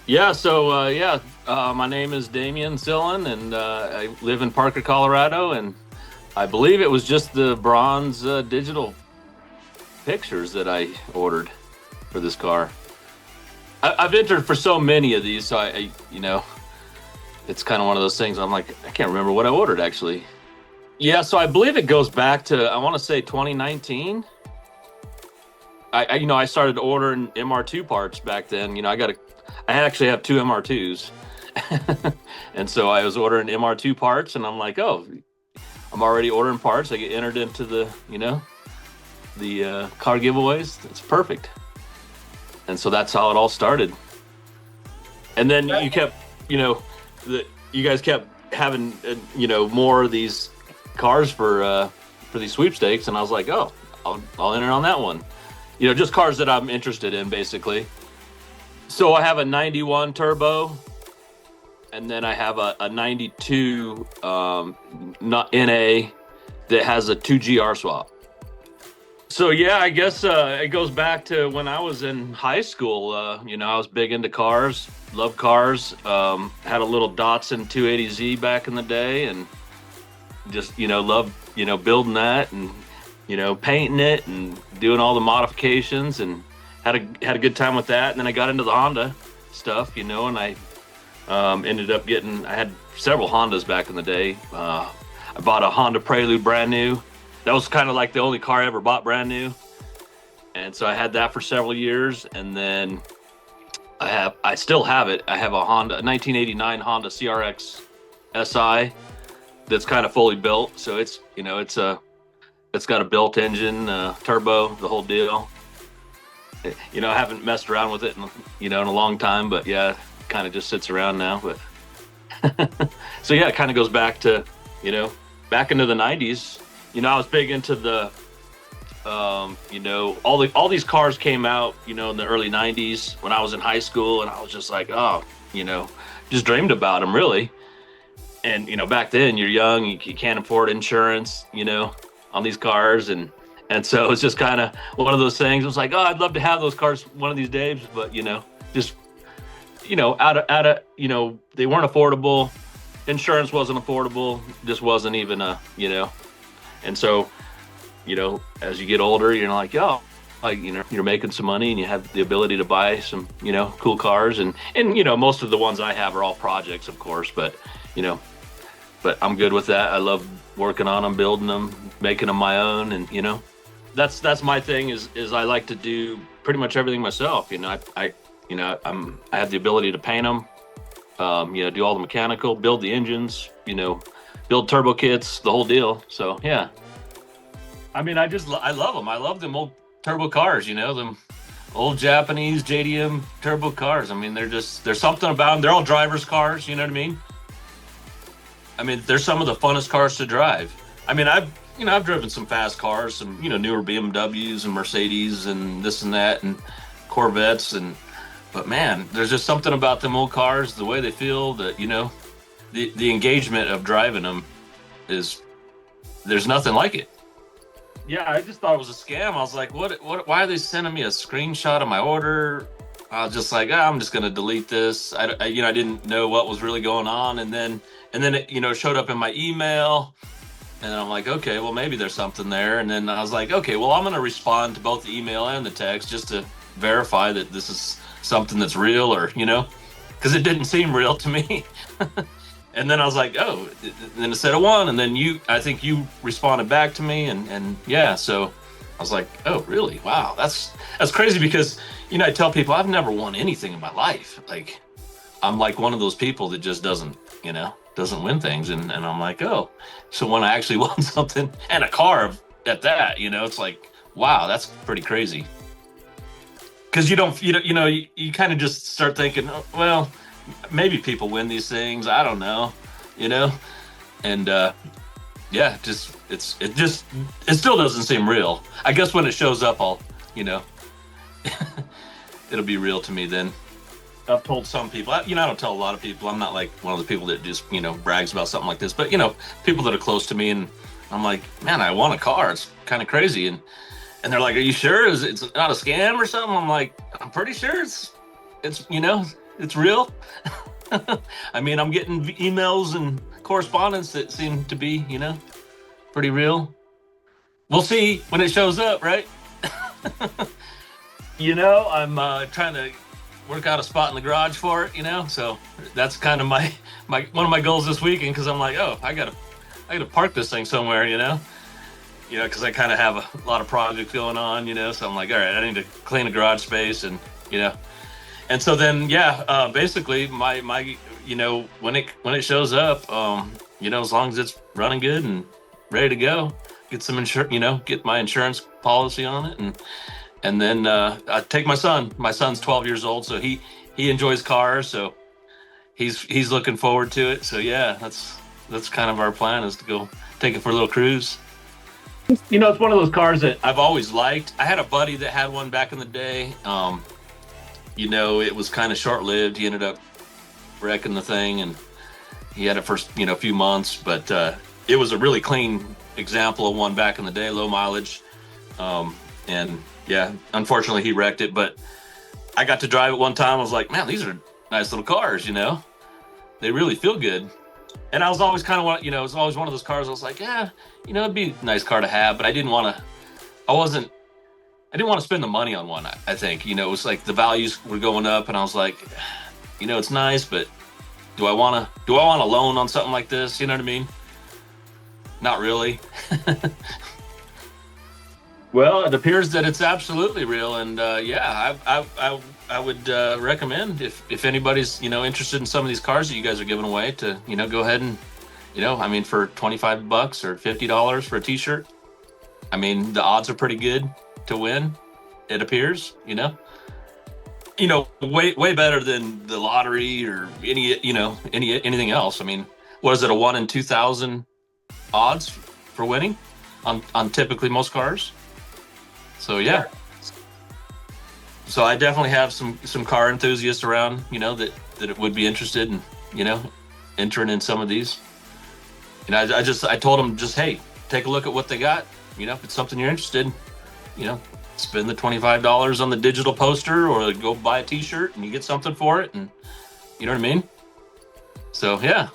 My name is Damion Sillin, and I live in Parker, Colorado, and I believe it was just the bronze digital pictures that I ordered for this car. I've entered for so many of these, so it's kind of one of those things. I'm like, I can't remember what I ordered actually. Yeah, so I believe it goes back to I want to say 2019. I started ordering MR2 parts back then. I actually have two MR2s, and so I was ordering MR2 parts, and I'm like, oh, I'm already ordering parts. I get entered into the car giveaways. It's perfect, and so that's how it all started. And then you kept, you guys kept having, more of these cars for these sweepstakes, and I was like, oh, I'll enter on that one. Just cars that I'm interested in, basically. So I have a 91 turbo, and then I have a 92 not NA that has a 2GR swap. So yeah, I guess it goes back to when I was in high school. I was big into cars, loved cars. Had a little Datsun 280Z back in the day, and just loved building that and painting it and doing all the modifications, and had a good time with that. And then I got into the Honda stuff, and I ended up I had several Hondas back in the day. I bought a Honda Prelude brand new. That was kind of like the only car I ever bought brand new. And so I had that for several years. And then I still have it. I have a 1989 Honda CRX SI that's kind of fully built. So it's got a built engine, turbo, the whole deal. I haven't messed around with it in a long time, but yeah, kind of just sits around now. But so yeah, it kind of goes back to, back into the 90s. I was big into the, all these cars came out, in the early 90s when I was in high school, and I was just like, oh, just dreamed about them really. And, back then you're young, you can't afford insurance, on these cars. And so it's just kind of one of those things. It was like, oh, I'd love to have those cars one of these days, but, just, out of, they weren't affordable. Insurance wasn't affordable. Just wasn't even and so, as you get older, you're like, oh, you're making some money and you have the ability to buy some, cool cars. And most of the ones I have are all projects, of course, but I'm good with that. I love working on them, building them, making them my own. And, that's my thing is I like to do pretty much everything myself. I have the ability to paint them, do all the mechanical, build the engines, build turbo kits, the whole deal. So yeah, I mean, I love them. I love them old turbo cars, them old Japanese JDM turbo cars. I mean, there's something about them. They're all driver's cars. You know what I mean? They're some of the funnest cars to drive. I've driven some fast cars, some, newer BMWs and Mercedes and this and that and Corvettes, but man, there's just something about them old cars, the way they feel, the engagement of driving them there's nothing like it. Yeah, I just thought it was a scam. I was like, why are they sending me a screenshot of my order? I was just like, I'm just going to delete this. I didn't know what was really going on. And then it, showed up in my email, and I'm like, okay, well, maybe there's something there. And then I was like, okay, well, I'm going to respond to both the email and the text just to verify that this is something that's real, or, because it didn't seem real to me. And then I was like, oh, then it said a one. And then I think you responded back to me. And yeah, so I was like, oh, really? Wow. That's crazy, because, I tell people I've never won anything in my life. Like, I'm like one of those people that just doesn't win things. And I'm like, oh, so when I actually won something, and a car at that, it's like, wow, that's pretty crazy. Because you kind of just start thinking, oh, well, maybe people win these things. I don't know, and yeah, it still doesn't seem real. I guess when it shows up, I'll, it'll be real to me then. I've told some people, I don't tell a lot of people. I'm not like one of the people that just, brags about something like this, but, people that are close to me, and I'm like, man, I won a car. It's kind of crazy. And they're like, are you sure it's not a scam or something? I'm like, I'm pretty sure it's It's real. I mean, I'm getting emails and correspondence that seem to be, pretty real. We'll see when it shows up, right? I'm trying to work out a spot in the garage for it, so that's kind of my one of my goals this weekend, because I'm like, oh, I gotta park this thing somewhere, because I kind of have a lot of projects going on, so I'm like, all right, I need to clean the garage space, and so then, basically my when it shows up, as long as it's running good and ready to go, get some insurance, get my insurance policy on it, and then I take my son. My son's 12 years old, so he enjoys cars, so he's looking forward to it. So yeah, that's kind of our plan, is to go take it for a little cruise. It's one of those cars that I've always liked. I had a buddy that had one back in the day. It was kind of short-lived. He ended up wrecking the thing, and he had it for a few months, but it was a really clean example of one back in the day, low mileage, and yeah, unfortunately he wrecked it, but I got to drive it one time. I was like, man, these are nice little cars, they really feel good. And I was always kind of it was always one of those cars I was like, yeah, it'd be a nice car to have, but I didn't want to spend the money on one. I think, it was like the values were going up, and I was like, it's nice, but do I want a loan on something like this? You know what I mean? Not really. Well, it appears that it's absolutely real, and I would recommend, if anybody's interested in some of these cars that you guys are giving away, to go ahead and for $25 or $50 for a T-shirt, the odds are pretty good to win. It appears, way better than the lottery or anything else. What is it, a 1 in 2,000 odds for winning on typically most cars? So yeah. So I definitely have some car enthusiasts around, that would be interested in, entering in some of these. I told them, just, hey, take a look at what they got. If it's something you're interested in, spend the $25 on the digital poster, or go buy a T-shirt and you get something for it, and you know what I mean? So yeah.